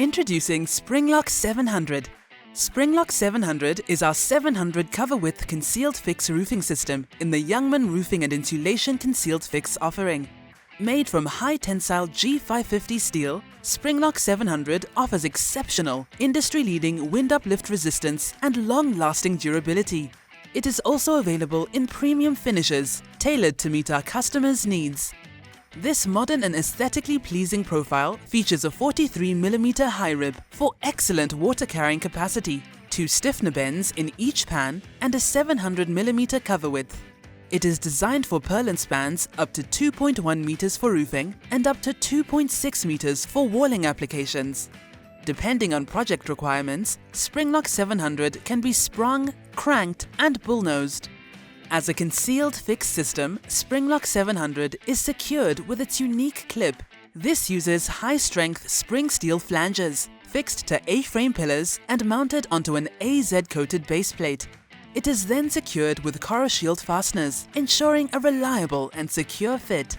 Introducing Springlok 700. Springlok 700 is our 700 cover width concealed fix roofing system in the Youngman Roofing and Insulation concealed fix offering. Made from high tensile G550 steel, Springlok 700 offers exceptional, industry-leading wind uplift resistance and long-lasting durability. It is also available in premium finishes, tailored to meet our customers' needs. This modern and aesthetically pleasing profile features a 43mm high rib for excellent water carrying capacity, 2 stiffener bends in each pan, and a 700mm cover width. It is designed for purlin spans up to 2.1 meters for roofing and up to 2.6 meters for walling applications. Depending on project requirements, Springlok 700 can be sprung, cranked, and bullnosed. As a concealed fix system, Springlok 700 is secured with its unique clip. This uses high-strength spring steel flanges, fixed to A-frame pillars and mounted onto an AZ-coated base plate. It is then secured with CorroShield fasteners, ensuring a reliable and secure fit.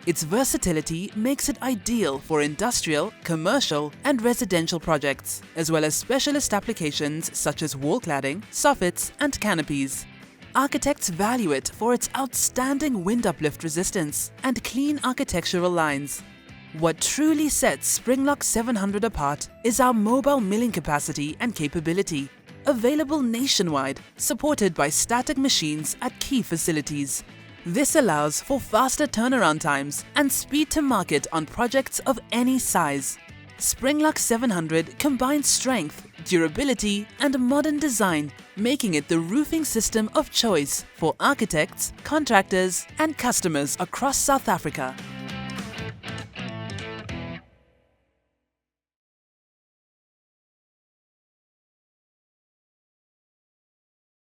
Its versatility makes it ideal for industrial, commercial, and residential projects, as well as specialist applications such as wall cladding, soffits, and canopies. Architects value it for its outstanding wind uplift resistance and clean architectural lines. What truly sets Springlok 700 apart is our mobile milling capacity and capability, available nationwide, supported by static machines at key facilities. This allows for faster turnaround times and speed to market on projects of any size. Springlok 700 combines strength, durability, and modern design, making it the roofing system of choice for architects, contractors, and customers across South Africa.